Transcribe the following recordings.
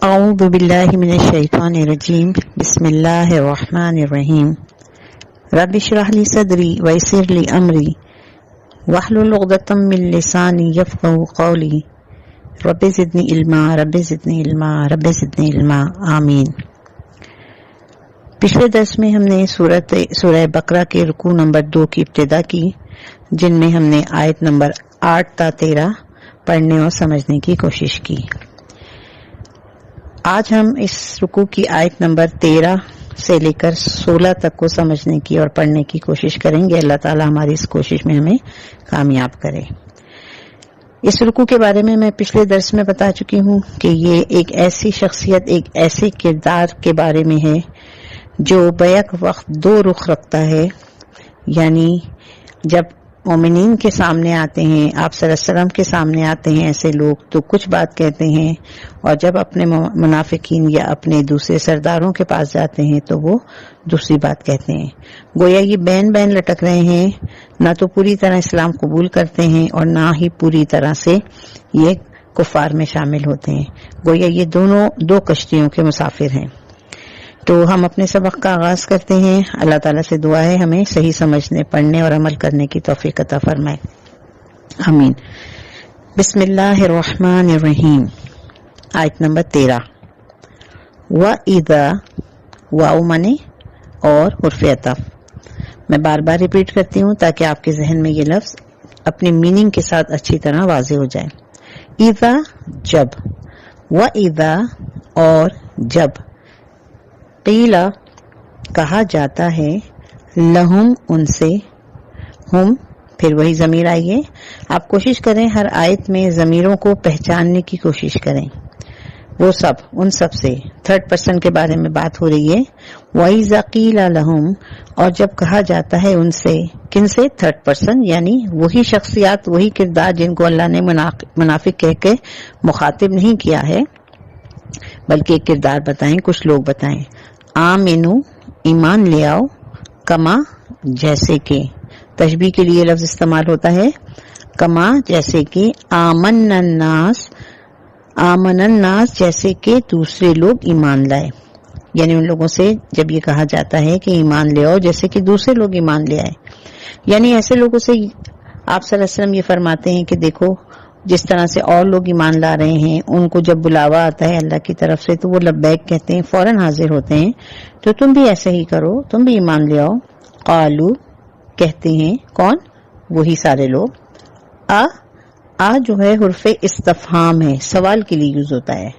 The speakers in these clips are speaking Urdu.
اعوذ باللہ من الشیطان الرجیم بسم اللہ الرحمن الرحیم رب اشرح لی صدری ویسر لی امری واحلل عقدۃ من لسانی یفقهوا قولی رب زدنی علما رب زدنی علما رب زدنی علما آمین۔ پچھلے درس میں ہم نے سورہ بقرہ کے رکوع نمبر 2 کی ابتدا کی، جن میں ہم نے آیت نمبر 8 تا 13 پڑھنے اور سمجھنے کی کوشش کی۔ آج ہم اس رکوع کی آیت نمبر 13 سے لے کر 16 تک کو سمجھنے کی اور پڑھنے کی کوشش کریں گے۔ اللہ تعالی ہماری اس کوشش میں ہمیں کامیاب کرے۔ اس رکوع کے بارے میں پچھلے درس میں بتا چکی ہوں کہ یہ ایک ایسی شخصیت، ایک ایسے کردار کے بارے میں ہے جو بیک وقت دو رخ رکھتا ہے، یعنی جب مومنین کے سامنے آتے ہیں، آپ صلی اللہ علیہ وسلم کے سامنے آتے ہیں ایسے لوگ تو کچھ بات کہتے ہیں، اور جب اپنے منافقین یا اپنے دوسرے سرداروں کے پاس جاتے ہیں تو وہ دوسری بات کہتے ہیں۔ گویا یہ بین بین لٹک رہے ہیں، نہ تو پوری طرح اسلام قبول کرتے ہیں اور نہ ہی پوری طرح سے یہ کفار میں شامل ہوتے ہیں۔ گویا یہ دونوں دو کشتیوں کے مسافر ہیں۔ تو ہم اپنے سبق کا آغاز کرتے ہیں۔ اللہ تعالیٰ سے دعا ہے ہمیں صحیح سمجھنے، پڑھنے اور عمل کرنے کی توفیق عطا فرمائے، آمین۔ بسم اللہ الرحمن الرحیم، آیت نمبر 13۔ وَإِذَا، واو منے اور حرف عطف۔ میں بار بار ریپیٹ کرتی ہوں تاکہ آپ کے ذہن میں یہ لفظ اپنے میننگ کے ساتھ اچھی طرح واضح ہو جائے۔ اذا جب، وَإِذَا اور جب، قیلا کہا جاتا ہے، لہم ان سے، ہم پھر وہی ضمیر آئیے۔ آپ کوشش کریں ہر آیت میں ضمیروں کو پہچاننے کی کوشش کریں، وہ سب، ان سب سے تھرڈ پرسن کے بارے میں بات ہو رہی ہے۔ وَإِذَا قِيلَ لَهُمْ، اور جب کہا جاتا ہے ان سے، کن سے؟ تھرڈ پرسن، یعنی وہی شخصیات، وہی کردار جن کو اللہ نے منافق کہہ کے مخاطب نہیں کیا ہے بلکہ ایک کردار بتائیں، کچھ لوگ بتائیں۔ آمنو، ایمان لے آؤ، کما جیسے کہ، تشبیہ کے لیے لفظ استعمال ہوتا ہے، کما جیسے کہ، آمن الناس، آمن الناس جیسے کہ دوسرے لوگ ایمان لائے، یعنی ان لوگوں سے جب یہ کہا جاتا ہے کہ ایمان لے آؤ جیسے کہ دوسرے لوگ ایمان لے آئے، یعنی ایسے لوگوں سے آپ صلی اللہ علیہ وسلم یہ فرماتے ہیں کہ دیکھو جس طرح سے اور لوگ ایمان لا رہے ہیں، ان کو جب بلاوا آتا ہے اللہ کی طرف سے تو وہ لبیک کہتے ہیں، فوراً حاضر ہوتے ہیں، تو تم بھی ایسے ہی کرو، تم بھی ایمان لے آؤ۔ قالو کہتے ہیں، کون؟ وہی سارے لوگ۔ آ جو ہے حرف استفہام ہے، سوال کے لیے یوز ہوتا ہے۔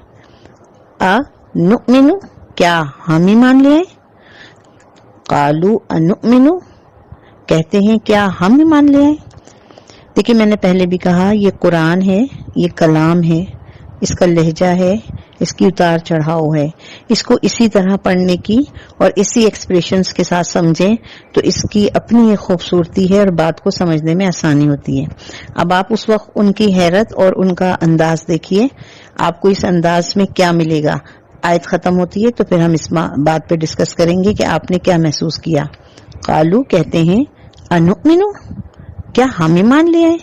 نؤمنو، کیا ہم ایمان لے آئے؟ قالو انؤمنو، کہتے ہیں کیا ہم ایمان لے آئے؟ دیکھیں میں نے پہلے بھی کہا یہ قرآن ہے، یہ کلام ہے، اس کا لہجہ ہے، اس کی اتار چڑھاؤ ہے، اس کو اسی طرح پڑھنے کی اور اسی ایکسپریشنز کے ساتھ سمجھیں تو اس کی اپنی ایک خوبصورتی ہے اور بات کو سمجھنے میں آسانی ہوتی ہے۔ اب آپ اس وقت ان کی حیرت اور ان کا انداز دیکھیے، آپ کو اس انداز میں کیا ملے گا۔ آیت ختم ہوتی ہے تو پھر ہم اس بات پہ ڈسکس کریں گے کہ آپ نے کیا محسوس کیا۔ قالو کہتے ہیں، انؤمنو، کیا ہم ایمان لے آئے؟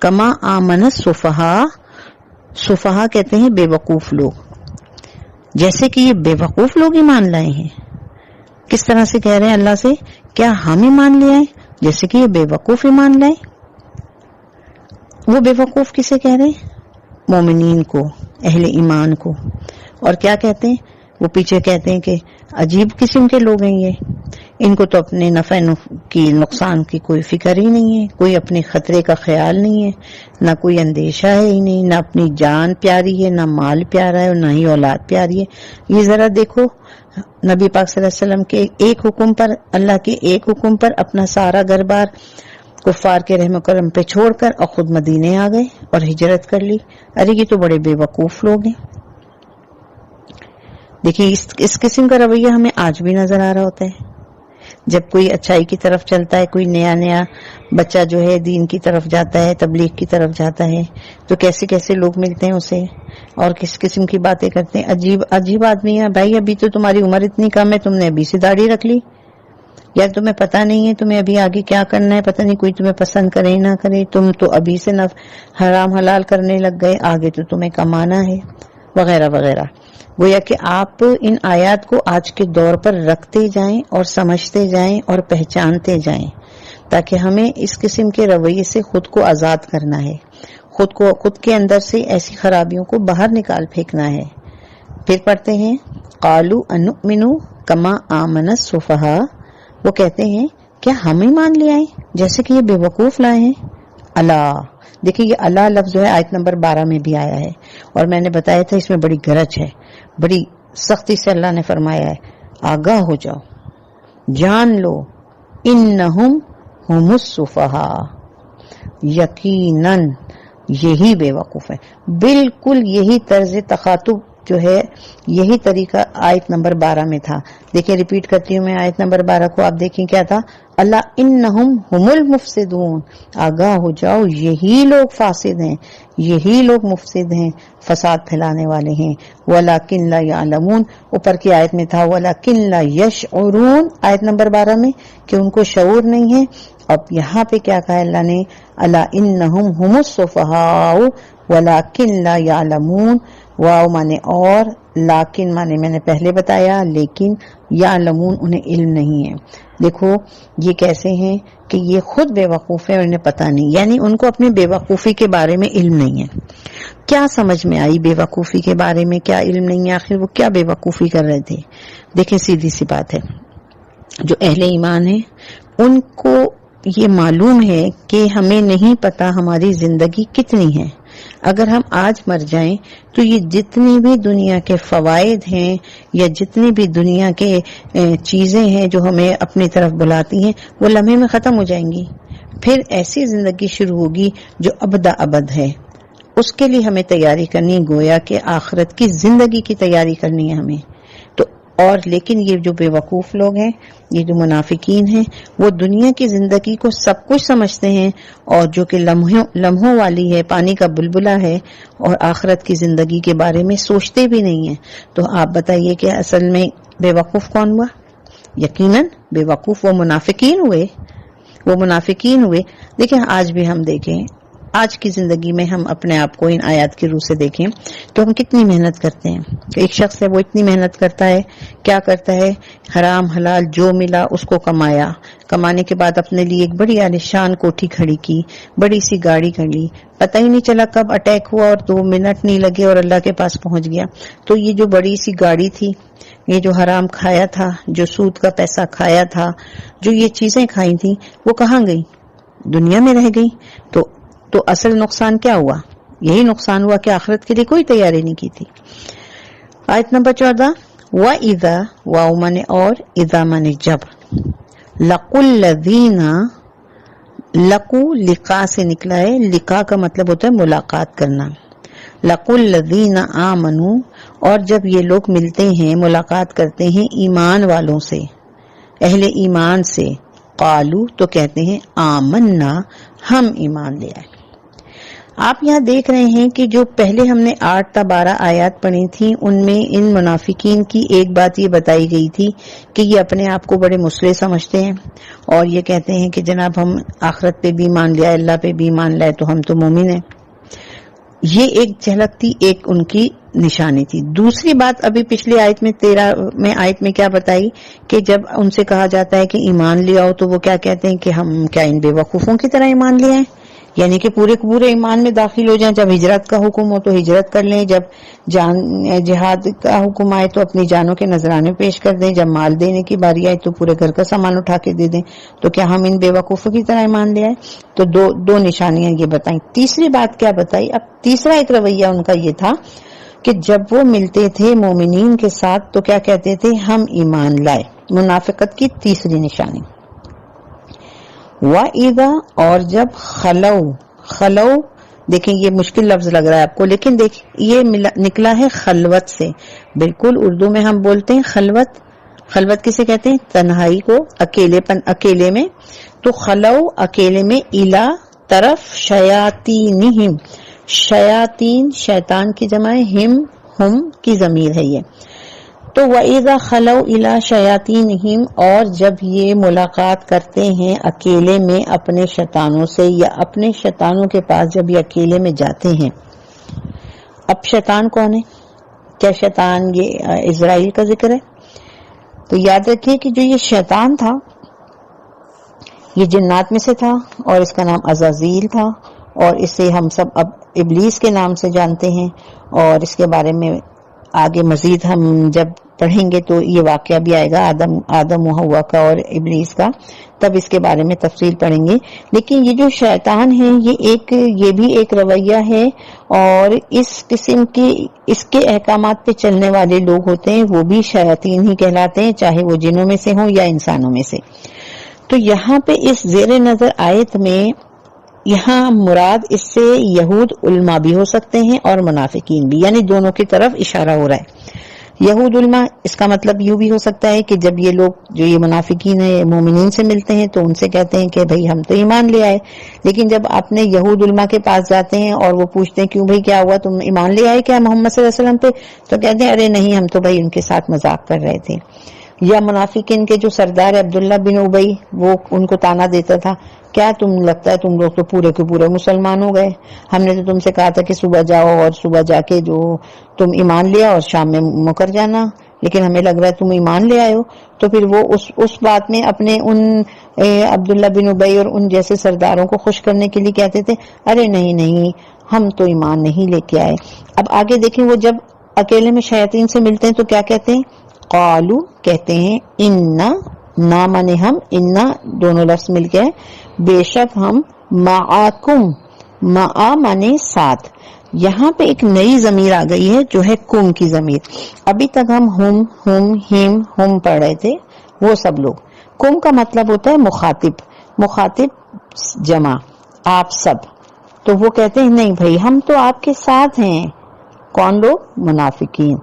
کما آمن السفہاء، سفہاء کہتے ہیں بے وقوف لوگ، جیسے کہ یہ بے وقوف لوگ ایمان لائے ہیں۔ کس طرح سے کہہ رہے ہیں اللہ سے، کیا ہم ایمان لے آئے جیسے کہ یہ بے وقوف ایمان لائے۔ وہ بے وقوف کسے کہہ رہے ہیں؟ مومنین کو، اہل ایمان کو۔ اور کیا کہتے ہیں؟ وہ پیچھے کہتے ہیں کہ عجیب قسم کے لوگ ہیں یہ، ان کو تو اپنے نفع کی نقصان کی کوئی فکر ہی نہیں ہے، کوئی اپنے خطرے کا خیال نہیں ہے، نہ کوئی اندیشہ ہے ہی نہیں، نہ اپنی جان پیاری ہے، نہ مال پیارا ہے اور نہ ہی اولاد پیاری ہے۔ یہ ذرا دیکھو نبی پاک صلی اللہ علیہ وسلم کے ایک حکم پر، اللہ کے ایک حکم پر اپنا سارا گھر بار کفار کے رحم و کرم پہ چھوڑ کر اور خود مدینے آ گئے اور ہجرت کر لی۔ ارے یہ تو بڑے بے وقوف لوگ ہیں۔ دیکھیے اس قسم کا رویہ ہمیں آج بھی نظر آ رہا ہوتا ہے۔ جب کوئی اچھائی کی طرف چلتا ہے، کوئی نیا بچہ جو ہے دین کی طرف جاتا ہے، تبلیغ کی طرف جاتا ہے، تو کیسے کیسے لوگ ملتے ہیں اسے اور کس قسم کی باتیں کرتے ہیں۔ عجیب آدمی ہے بھائی، ابھی تو تمہاری عمر اتنی کم ہے، تم نے ابھی سے داڑھی رکھ لی، یا تمہیں پتہ نہیں ہے تمہیں ابھی آگے کیا کرنا ہے، پتہ نہیں کوئی تمہیں پسند کرے نہ کرے، تم تو ابھی سے حرام حلال کرنے لگ گئے، آگے تو تمہیں کمانا ہے، وغیرہ وغیرہ۔ گویا کہ آپ ان آیات کو آج کے دور پر رکھتے جائیں اور سمجھتے جائیں اور پہچانتے جائیں، تاکہ ہمیں اس قسم کے رویے سے خود کو آزاد کرنا ہے، خود کے اندر سے ایسی خرابیوں کو باہر نکال پھینکنا ہے۔ پھر پڑھتے ہیں قالوا انؤمن کما آمن السفہاء، وہ کہتے ہیں کیا ہم ایمان لے آئے جیسے کہ یہ بے وقوف لائے ہیں؟ اللہ، دیکھیں یہ اللہ لفظ جو ہے آیت نمبر 12 میں بھی آیا ہے، اور میں نے بتایا تھا اس میں بڑی گرج ہے، بڑی سختی سے اللہ نے فرمایا ہے آگاہ ہو جاؤ، جان لو، انہم ہم السفہاء، یقیناً یہی بے وقوف ہے۔ بالکل یہی طرز تخاطب جو ہے، یہی طریقہ آیت نمبر 12 میں تھا۔ دیکھیں ریپیٹ کرتی ہوں میں آیت نمبر 12 کو، آپ دیکھیں کیا تھا، اللہ انہم ہم المفسدون، آگاہ ہو جاؤ یہی لوگ فاسد ہیں، یہی لوگ مفسد ہیں، فساد پھیلانے والے ہیں۔ وَلَكِنْ لَا يَعْلَمُونَ، اوپر کی آیت میں تھا وَلَكِنْ لَا يَشْعُرُونَ، آیت نمبر 12 میں، کہ ان کو شعور نہیں ہے۔ اب یہاں پہ کیا کہا اللہ نے، الا انہم ہم السفہاء وَلَكِنْ لَا يَعْلَمُونَ، واو مانے اور، لیکن مانے میں نے پہلے بتایا، لیکن یعلمون انہیں علم نہیں ہے۔ دیکھو یہ کیسے ہیں کہ یہ خود بے وقوف ہے اور انہیں پتہ نہیں، یعنی ان کو اپنی بے وقوفی کے بارے میں علم نہیں ہے۔ کیا سمجھ میں آئی بے وقوفی کے بارے میں؟ کیا علم نہیں ہے؟ آخر وہ کیا بے وقوفی کر رہے تھے؟ دیکھیں سیدھی سی بات ہے، جو اہل ایمان ہیں ان کو یہ معلوم ہے کہ ہمیں نہیں پتا ہماری زندگی کتنی ہے۔ اگر ہم آج مر جائیں تو یہ جتنی بھی دنیا کے فوائد ہیں یا جتنی بھی دنیا کے چیزیں ہیں جو ہمیں اپنی طرف بلاتی ہیں، وہ لمحے میں ختم ہو جائیں گی۔ پھر ایسی زندگی شروع ہوگی جو ابدا ابد ہے، اس کے لیے ہمیں تیاری کرنی، گویا کہ آخرت کی زندگی کی تیاری کرنی ہے ہمیں تو۔ اور لیکن یہ جو بے وقوف لوگ ہیں، یہ جو منافقین ہیں، وہ دنیا کی زندگی کو سب کچھ سمجھتے ہیں، اور جو کہ لمحوں والی ہے، پانی کا بلبلا ہے، اور آخرت کی زندگی کے بارے میں سوچتے بھی نہیں ہیں۔ تو آپ بتائیے کہ اصل میں بے وقوف کون ہوا؟ یقیناً بے وقوف وہ منافقین ہوئے، وہ منافقین ہوئے۔ دیکھیں آج بھی ہم دیکھیں، آج کی زندگی میں ہم اپنے آپ کو ان آیات کی روح سے دیکھیں تو ہم کتنی محنت کرتے ہیں۔ ایک شخص ہے وہ اتنی محنت کرتا ہے، کیا کرتا ہے، حرام حلال جو ملا اس کو کمایا، کمانے کے بعد اپنے لیے ایک بڑی عالیشان کوٹھی کھڑی کی، بڑی سی گاڑی کر لی، پتہ ہی نہیں چلا کب اٹیک ہوا اور 2 منٹ نہیں لگے اور اللہ کے پاس پہنچ گیا۔ تو یہ جو بڑی سی گاڑی تھی، یہ جو حرام کھایا تھا، جو سود کا پیسہ کھایا تھا، جو یہ چیزیں کھائی تھیں، وہ کہاں گئی؟ دنیا میں رہ گئی۔ تو اصل نقصان کیا ہوا؟ یہی نقصان ہوا کہ آخرت کے لیے کوئی تیاری نہیں کی تھی۔ آیت نمبر 14، وَإِذَا، واو مانے اور، اذا مانے جب، لَقُوا الَّذِينَ، لقو لقا سے نکلا ہے، لقا کا مطلب ہوتا ہے ملاقات کرنا، لَقُوا الَّذِينَ آمَنُوا، اور جب یہ لوگ ملتے ہیں، ملاقات کرتے ہیں ایمان والوں سے، اہل ایمان سے، قالو تو کہتے ہیں آمنا، ہم ایمان لے آئے۔ آپ یہاں دیکھ رہے ہیں کہ جو پہلے ہم نے 8 تا 12 آیات پڑھی تھی، ان میں ان منافقین کی ایک بات یہ بتائی گئی تھی کہ یہ اپنے آپ کو بڑے مسلح سمجھتے ہیں اور یہ کہتے ہیں کہ جناب ہم آخرت پہ بھی ایمان لے آئے، اللہ پہ بھی ایمان لائے تو ہم تو مومن ہیں۔ یہ ایک جھلک تھی، ایک ان کی نشانی تھی۔ دوسری بات ابھی پچھلی آیت میں 13 میں آیت میں کیا بتائی کہ جب ان سے کہا جاتا ہے کہ ایمان لے آؤ تو وہ کیا کہتے ہیں کہ ہم کیا ان بے وقوفوں کی طرح ایمان لے آئیں، یعنی کہ پورے ایمان میں داخل ہو جائیں۔ جب ہجرت کا حکم ہو تو ہجرت کر لیں، جب جہاد کا حکم آئے تو اپنی جانوں کے نذرانے پیش کر دیں، جب مال دینے کی باری آئے تو پورے گھر کا سامان اٹھا کے دے دیں۔ تو کیا ہم ان بے وقوفوں کی طرح ایمان لے آئے؟ تو دو نشانیاں یہ بتائیں۔ تیسری بات کیا بتائی؟ اب تیسرا ایک رویہ ان کا یہ تھا کہ جب وہ ملتے تھے مومنین کے ساتھ تو کیا کہتے تھے؟ ہم ایمان لائے۔ منافقت کی تیسری نشانی۔ وَإِذَا، اور جب خلو، دیکھیں یہ مشکل لفظ لگ رہا ہے آپ کو، لیکن دیکھیں یہ نکلا ہے خلوت سے۔ بالکل اردو میں ہم بولتے ہیں خلوت کسے کہتے ہیں؟ تنہائی کو، اکیلے میں۔ تو خلو اکیلے میں، الا طرف، شیاطینہم، شیاطین شیطان کی جمع ہے، ہم کی ضمیر ہے یہ۔ تو وَإِذَا خَلَوْا إِلَى شَيَاطِينِهِمْ، اور جب یہ ملاقات کرتے ہیں اکیلے میں اپنے شیطانوں سے، یا اپنے شیطانوں کے پاس جب یہ اکیلے میں جاتے ہیں۔ اب شیطان کون ہے؟ کیا شیطان یہ اسرائیل کا ذکر ہے؟ تو یاد رکھیے کہ جو یہ شیطان تھا یہ جنات میں سے تھا اور اس کا نام عزازیل تھا، اور اسے ہم سب اب ابلیس کے نام سے جانتے ہیں، اور اس کے بارے میں آگے مزید ہم جب پڑھیں گے تو یہ واقعہ بھی آئے گا آدم و حوا کا اور ابلیس کا، تب اس کے بارے میں تفصیل پڑھیں گے۔ لیکن یہ جو شیطان ہے یہ بھی ایک رویہ ہے، اور اس قسم کی اس کے احکامات پہ چلنے والے لوگ ہوتے ہیں وہ بھی شیاطین ہی کہلاتے ہیں، چاہے وہ جنوں میں سے ہوں یا انسانوں میں سے۔ تو یہاں پہ اس زیر نظر آیت میں یہاں مراد اس سے یہود علماء بھی ہو سکتے ہیں اور منافقین بھی، یعنی دونوں کی طرف اشارہ ہو رہا ہے۔ یہود علماء اس کا مطلب یوں بھی ہو سکتا ہے کہ جب یہ لوگ جو یہ منافقین ہیں مومنین سے ملتے ہیں تو ان سے کہتے ہیں کہ بھئی ہم تو ایمان لے آئے، لیکن جب اپنے یہود علماء کے پاس جاتے ہیں اور وہ پوچھتے ہیں کیوں بھئی کیا ہوا، تم ایمان لے آئے کیا محمد صلی اللہ علیہ وسلم پہ، تو کہتے ہیں ارے نہیں ہم تو بھئی ان کے ساتھ مذاق کر رہے تھے۔ یا منافقین کے جو سردار عبداللہ بن ابی وہ ان کو تانا دیتا تھا، کیا تم لگتا ہے تم لوگ تو پورے کے پورے مسلمان ہو گئے، ہم نے تو تم سے کہا تھا کہ صبح جاؤ اور صبح جا کے جو تم ایمان لے آؤ اور شام میں مکر جانا، لیکن ہمیں لگ رہا ہے تم ایمان لے آئے ہو۔ تو پھر وہ اس بات میں اپنے ان عبداللہ بن ابی اور ان جیسے سرداروں کو خوش کرنے کے لیے کہتے تھے ارے نہیں ہم تو ایمان نہیں لے کے آئے۔ اب آگے دیکھیں وہ جب اکیلے میں شیاطین سے ملتے ہیں تو کیا کہتے ہیں؟ قالو کہتے ہیں انا نا مانے ہم، انا دونوں لفظ مل کے بے شک ہم، معاکم معا مانے ساتھ، یہاں پہ ایک نئی ضمیر آ گئی ہے جو ہے کم کی ضمیر۔ ابھی تک ہم ہم پڑھ رہے تھے وہ سب لوگ، کم کا مطلب ہوتا ہے مخاطب جمع آپ سب، تو وہ کہتے ہیں نہیں بھائی ہم تو آپ کے ساتھ ہیں۔ کون لوگ؟ منافقین۔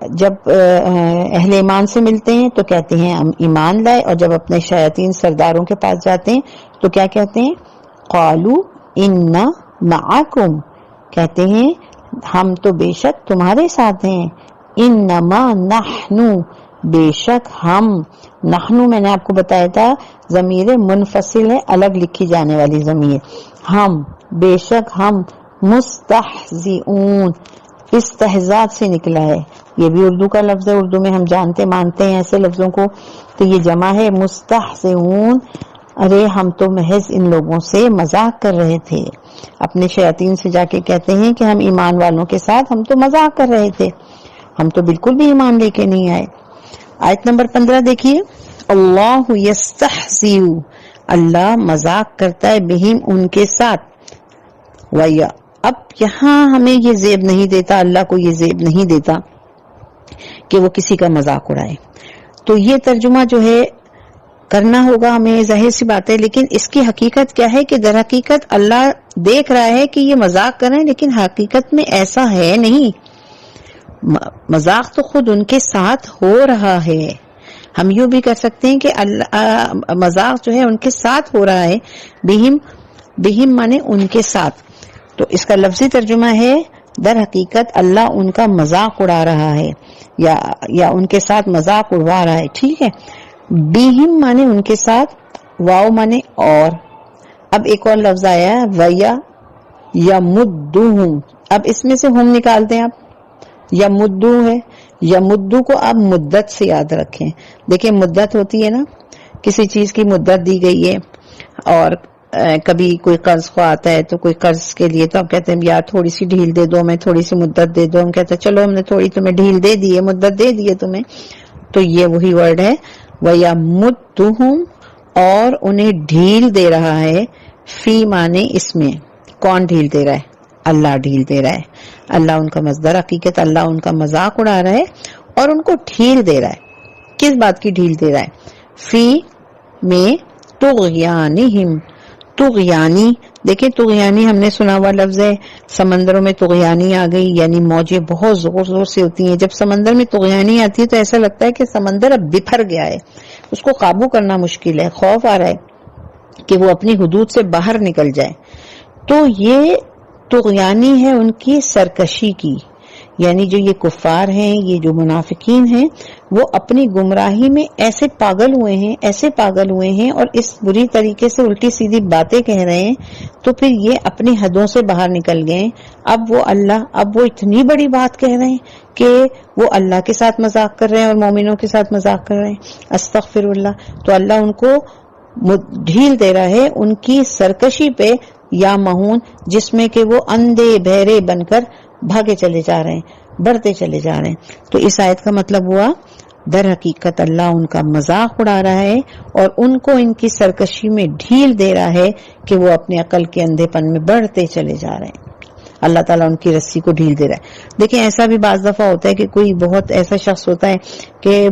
جب اہل ایمان سے ملتے ہیں تو کہتے ہیں ہم ایمان لائے، اور جب اپنے شیاطین سرداروں کے پاس جاتے ہیں تو کیا کہتے ہیں؟ قالو انا معکم، کہتے ہیں ہم تو بے شک تمہارے ساتھ ہیں، انما نحنو بے شک ہم، نحنو میں نے آپ کو بتایا تھا ضمیر منفصل ہے، الگ لکھی جانے والی ضمیر، ہم بے شک ہم، مستہزئون استہزاء سے نکلا ہے، یہ بھی اردو کا لفظ ہے، اردو میں ہم جانتے مانتے ہیں ایسے لفظوں کو، تو یہ جمع ہے مستہزئون، ارے ہم تو محض ان لوگوں سے مذاق کر رہے تھے۔ اپنے شیاطین سے جا کے کہتے ہیں کہ ہم ایمان والوں کے ساتھ ہم تو مذاق کر رہے تھے، ہم تو بالکل بھی ایمان لے کے نہیں آئے۔ آیت نمبر 15 دیکھیے، اللہ یستہزئ، اللہ مذاق کرتا ہے بہم ان کے ساتھ، ویا اب یہاں ہمیں یہ زیب نہیں دیتا، اللہ کو یہ زیب نہیں دیتا کہ وہ کسی کا مذاق اڑائے، تو یہ ترجمہ جو ہے کرنا ہوگا ہمیں، ظاہر سی بات ہے، لیکن اس کی حقیقت کیا ہے کہ در حقیقت اللہ دیکھ رہا ہے کہ یہ مذاق کر رہے ہیں، لیکن حقیقت میں ایسا ہے نہیں، مذاق تو خود ان کے ساتھ ہو رہا ہے۔ ہم یوں بھی کر سکتے ہیں کہ اللہ مذاق جو ہے ان کے ساتھ ہو رہا ہے، بہم مانے ان کے ساتھ، تو اس کا لفظی ترجمہ ہے در حقیقت اللہ ان کا مذاق اڑا رہا ہے یا ان کے ساتھ مذاق اڑوا رہا ہے، ٹھیک ہے۔ بہم مانے ان کے ساتھ، واو مانے اور، اب ایک اور لفظ آیا ہے ویا یمدہم، اب اس میں سے ہم نکالتے ہیں، آپ یمدو ہے، یمدو کو آپ مدت سے یاد رکھیں، دیکھیں مدت ہوتی ہے نا، کسی چیز کی مدت دی گئی ہے، اور کبھی کوئی قرض خواہ آتا ہے تو کوئی قرض کے لیے تو آپ کہتے ہیں یار تھوڑی سی ڈھیل دے دو، میں تھوڑی سی مدت دے دو، ہم کہتے ہیں چلو ہم نے تھوڑی تمہیں ڈھیل دے دی ہے، مدت دے دی ہے تمہیں، تو یہ وہی ورڈ ہے وَيَمُدُّهُمْ، اور انہیں ڈھیل دے رہا ہے، فی مانے اس میں، کون ڈھیل دے رہا ہے؟ اللہ ڈھیل دے رہا ہے، اللہ ان کا مصدر، حقیقت اللہ ان کا مذاق اڑا رہا ہے اور ان کو ڈھیل دے رہا ہے۔ کس بات کی ڈھیل دے رہا ہے؟ فی میں طغیانہم، طغیانی، دیکھیں طغیانی ہم نے سنا ہوا لفظ ہے، سمندروں میں طغیانی آ گئی، یعنی موجیں بہت زور زور سے ہوتی ہیں، جب سمندر میں طغیانی آتی ہے تو ایسا لگتا ہے کہ سمندر اب بپھر گیا ہے، اس کو قابو کرنا مشکل ہے، خوف آ رہا ہے کہ وہ اپنی حدود سے باہر نکل جائے، تو یہ طغیانی ہے ان کی سرکشی کی، یعنی جو یہ کفار ہیں، یہ جو منافقین ہیں، وہ اپنی گمراہی میں ایسے پاگل ہوئے ہیں اور اس بری طریقے سے الٹی سیدھی باتیں کہہ رہے ہیں، تو پھر یہ اپنی حدوں سے باہر نکل گئے. اب وہ اتنی بڑی بات کہہ رہے ہیں کہ وہ اللہ کے ساتھ مذاق کر رہے ہیں اور مومنوں کے ساتھ مذاق کر رہے ہیں. استغفر اللہ. تو اللہ ان کو ڈھیل دے رہا ہے ان کی سرکشی پہ، یا مہون، جس میں کہ وہ اندھے بہرے بن کر بھاگے چلے جا رہے ہیں، بڑھتے چلے جا رہے ہیں. تو اس آیت کا مطلب ہوا در حقیقت اللہ ان کا مذاق اڑا رہا ہے اور ان کو ان کی سرکشی میں ڈھیل دے رہا ہے کہ وہ اپنے عقل کے اندھے پن میں بڑھتے چلے جا رہے ہیں. اللہ تعالیٰ ان کی رسی کو ڈھیل دے رہا ہے. دیکھیں ایسا بھی بعض دفعہ ہوتا ہے کہ کوئی بہت ایسا شخص ہوتا ہے کہ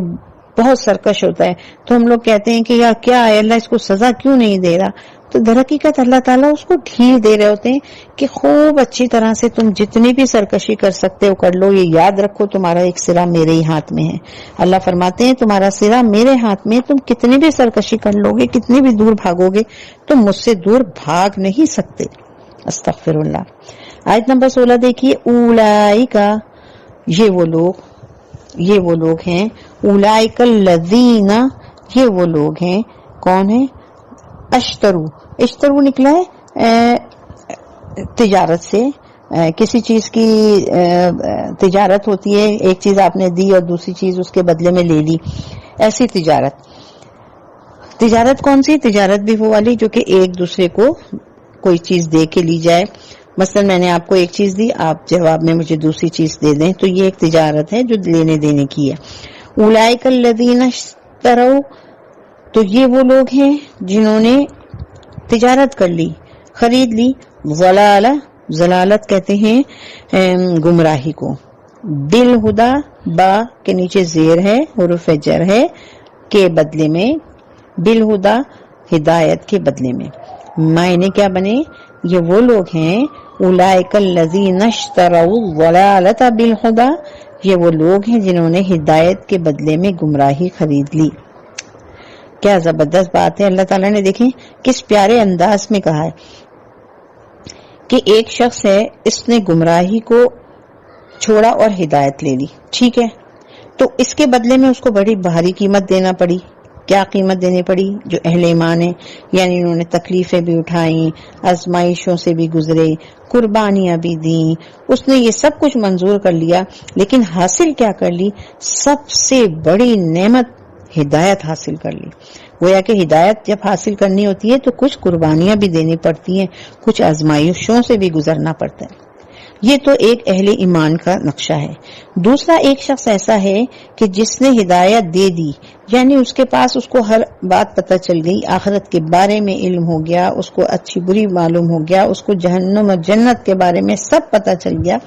بہت سرکش ہوتا ہے، تو ہم لوگ کہتے ہیں کہ یار کیا ہے، اللہ اس کو سزا کیوں نہیں دے رہا؟ تو در حقیقت اللہ تعالیٰ اس کو ڈھیل دے رہے ہوتے ہیں کہ خوب اچھی طرح سے تم جتنی بھی سرکشی کر سکتے ہو کر لو، یہ یاد رکھو تمہارا ایک سرا میرے ہی ہاتھ میں ہے. اللہ فرماتے ہیں تمہارا سرا میرے ہاتھ میں، تم کتنی بھی سرکشی کر لو گے، کتنی بھی دور بھاگو گے، تم مجھ سے دور بھاگ نہیں سکتے. استغفر اللہ. آیت نمبر 16 دیکھیے. اولئک، یہ وہ لوگ ہیں. اولئک الذین، یہ وہ لوگ ہیں. کون ہیں؟ اشترو نکلا ہے تجارت سے. کسی چیز کی تجارت ہوتی ہے، ایک چیز آپ نے دی اور دوسری چیز اس کے بدلے میں لے لی، ایسی تجارت کون سی؟ تجارت بھی وہ والی جو کہ ایک دوسرے کو کوئی چیز دے کے لی جائے. مثلا میں نے آپ کو ایک چیز دی، آپ جواب میں مجھے دوسری چیز دے دیں، تو یہ ایک تجارت ہے جو لینے دینے کی ہے. اولئک الذین اشتروا، تو یہ وہ لوگ ہیں جنہوں نے تجارت کر لی، خرید لی. ضلالت کہتے ہیں گمراہی کو. بالہدا، با کے نیچے زیر ہے، حرف جر ہے، کے بدلے میں. بالہدا، ہدایت کے بدلے میں. معنی کیا بنے؟ یہ وہ لوگ ہیں اولئک الذین اشتروا الضلالۃ بالہدی، یہ وہ لوگ ہیں جنہوں نے ہدایت کے بدلے میں گمراہی خرید لی. کیا زبردست بات ہے. اللہ تعالیٰ نے دیکھیں کس پیارے انداز میں کہا ہے کہ ایک شخص ہے، اس نے گمراہی کو چھوڑا اور ہدایت لے لی. ٹھیک ہے، تو اس کے بدلے میں اس کو بڑی بھاری قیمت دینا پڑی. کیا قیمت دینی پڑی؟ جو اہل ایمان ہیں، یعنی انہوں نے تکلیفیں بھی اٹھائیں، آزمائشوں سے بھی گزرے، قربانیاں بھی دیں. اس نے یہ سب کچھ منظور کر لیا، لیکن حاصل کیا کر لی؟ سب سے بڑی نعمت ہدایت حاصل کر لی. گویا کہ ہدایت جب حاصل کرنی ہوتی ہے تو کچھ قربانیاں بھی دینی پڑتی ہیں، کچھ آزمائشوں سے بھی گزرنا پڑتا ہے. یہ تو ایک اہل ایمان کا نقشہ ہے. دوسرا ایک شخص ایسا ہے کہ جس نے ہدایت دے دی، یعنی اس کے پاس اس کو ہر بات پتہ چل گئی، آخرت کے بارے میں علم ہو گیا، اس کو اچھی بری معلوم ہو گیا، اس کو جہنم اور جنت کے بارے میں سب پتہ چل گیا،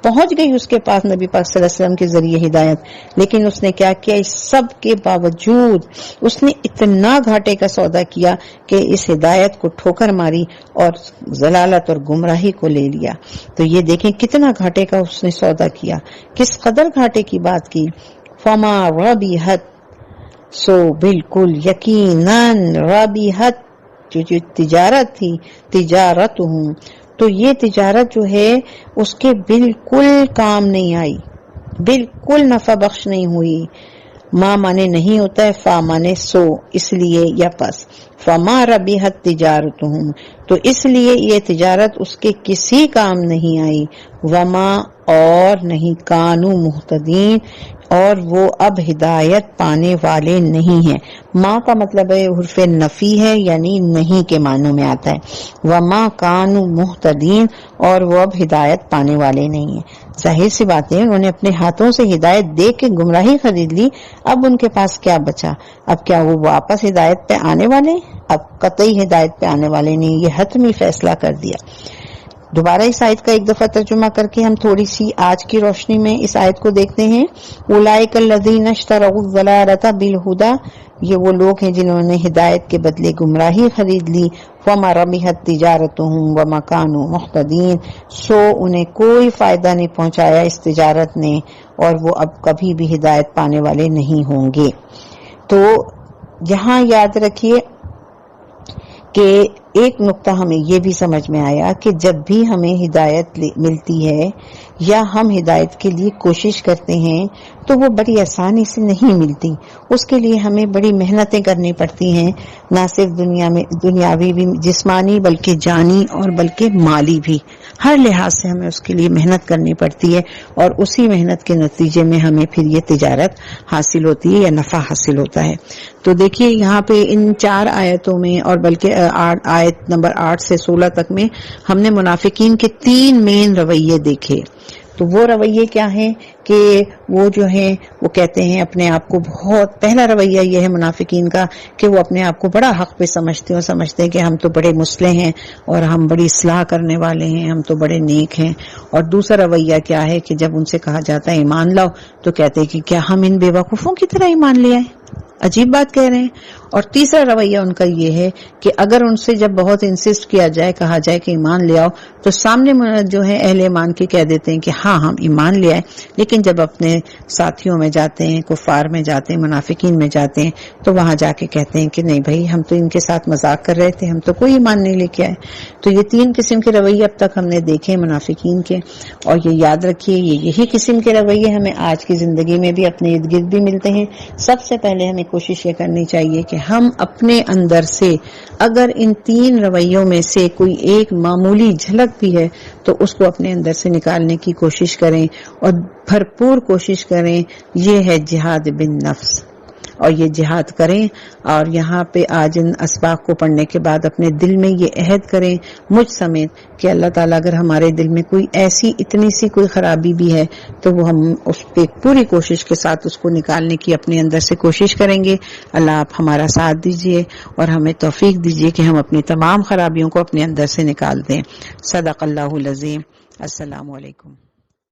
پہنچ گئی اس کے پاس نبی پاک صلی اللہ علیہ وسلم کے ذریعے ہدایت. لیکن اس نے کیا کیا؟ اس سب کے باوجود اس نے اتنا گھاٹے کا سودا کیا کہ اس ہدایت کو ٹھوکر ماری اور ضلالت اور گمراہی کو لے لیا. تو یہ دیکھیں کتنا گھاٹے کا اس نے سودا کیا، کس قدر گھاٹے کی بات کی. فما ربحت، سو بالکل یقیناً ربحت، جو تجارت تھی، تجارت ہوں، تو یہ تجارت جو ہے اس کے بالکل کام نہیں آئی، بالکل نفع بخش نہیں ہوئی. ما مانے نہیں ہوتا ہے، فا مانے سو، اس لیے یا پس. فما ربحت تجارتہم، تو اس لیے یہ تجارت اس کے کسی کام نہیں آئی. وما، اور نہیں، کانو مہتدین، اور وہ اب ہدایت پانے والے نہیں ہیں. ماں کا مطلب ہے حرف نفی ہے، یعنی نہیں کے معنوں میں آتا ہے. وما کانوا مہتدین، اور وہ اب ہدایت پانے والے نہیں ہیں. ظاہر سی بات ہے انہوں نے اپنے ہاتھوں سے ہدایت دے کے گمراہی خرید لی، اب ان کے پاس کیا بچا؟ اب کیا وہ واپس ہدایت پہ آنے والے؟ اب قطعی ہدایت پہ آنے والے نہیں، یہ حتمی فیصلہ کر دیا. دوبارہ اس آیت کا ایک دفعہ ترجمہ کر کے ہم تھوڑی سی آج کی روشنی میں اس آیت کو دیکھتے ہیں. اولئک الذین اشتروا الضلالۃ بالہدی، یہ وہ لوگ ہیں جنہوں نے ہدایت کے بدلے گمراہی خرید لی. وما ربحت تجارتہم وما کانوا مہتدین، سو انہیں کوئی فائدہ نہیں پہنچایا اس تجارت نے، اور وہ اب کبھی بھی ہدایت پانے والے نہیں ہوں گے. تو یہاں یاد رکھیے کہ ایک نقطہ ہمیں یہ بھی سمجھ میں آیا کہ جب بھی ہمیں ہدایت ملتی ہے یا ہم ہدایت کے لیے کوشش کرتے ہیں تو وہ بڑی آسانی سے نہیں ملتی. اس کے لیے ہمیں بڑی محنتیں کرنی پڑتی ہیں، نہ صرف دنیاوی بھی، جسمانی، بلکہ جانی اور بلکہ مالی بھی. ہر لحاظ سے ہمیں اس کے لیے محنت کرنی پڑتی ہے، اور اسی محنت کے نتیجے میں ہمیں پھر یہ تجارت حاصل ہوتی ہے یا نفع حاصل ہوتا ہے. تو دیکھیے یہاں پہ ان 4 آیتوں میں، اور بلکہ آیت نمبر 8 سے 16 تک میں ہم نے منافقین کے 3 مین رویے دیکھے. تو وہ رویے کیا ہیں کہ وہ جو ہیں وہ کہتے ہیں اپنے آپ کو بہت، پہلا رویہ یہ ہے منافقین کا کہ وہ اپنے آپ کو بڑا حق پہ سمجھتے ہیں کہ ہم تو بڑے مصلح ہیں اور ہم بڑی اصلاح کرنے والے ہیں، ہم تو بڑے نیک ہیں. اور دوسرا رویہ کیا ہے کہ جب ان سے کہا جاتا ہے ایمان لاؤ تو کہتے ہیں کہ کیا ہم ان بے وقوفوں کی طرح ایمان لے آئیں، عجیب بات کہہ رہے ہیں. اور تیسرا رویہ ان کا یہ ہے کہ اگر ان سے جب بہت انسسٹ کیا جائے، کہا جائے کہ ایمان لے آؤ، تو سامنے جو ہے اہل ایمان کے کہہ دیتے ہیں کہ ہاں ہم ایمان لے آئے، لیکن جب اپنے ساتھیوں میں جاتے ہیں، کفار میں جاتے ہیں، منافقین میں جاتے ہیں، تو وہاں جا کے کہتے ہیں کہ نہیں بھائی ہم تو ان کے ساتھ مذاق کر رہے تھے، ہم تو کوئی ایمان نہیں لے کے آئے. تو یہ 3 قسم کے رویے اب تک ہم نے دیکھے منافقین کے، اور یہ یاد رکھیے یہی قسم کے رویے ہمیں آج کی زندگی میں بھی اپنے ارد گرد بھی ملتے ہیں. سب سے پہلے ہمیں کوشش یہ کرنی چاہیے کہ ہم اپنے اندر سے اگر ان 3 رویوں میں سے کوئی ایک معمولی جھلک بھی ہے تو اس کو اپنے اندر سے نکالنے کی کوشش کریں اور بھرپور کوشش کریں. یہ ہے جہاد بالنفس، اور یہ جہاد کریں. اور یہاں پہ آج ان اسباق کو پڑھنے کے بعد اپنے دل میں یہ عہد کریں مجھ سمیت کہ اللہ تعالیٰ اگر ہمارے دل میں کوئی ایسی اتنی سی کوئی خرابی بھی ہے تو وہ ہم اس پہ پوری کوشش کے ساتھ اس کو نکالنے کی اپنے اندر سے کوشش کریں گے. اللہ آپ ہمارا ساتھ دیجئے اور ہمیں توفیق دیجئے کہ ہم اپنی تمام خرابیوں کو اپنے اندر سے نکال دیں. صدق اللہ العظیم. السلام علیکم.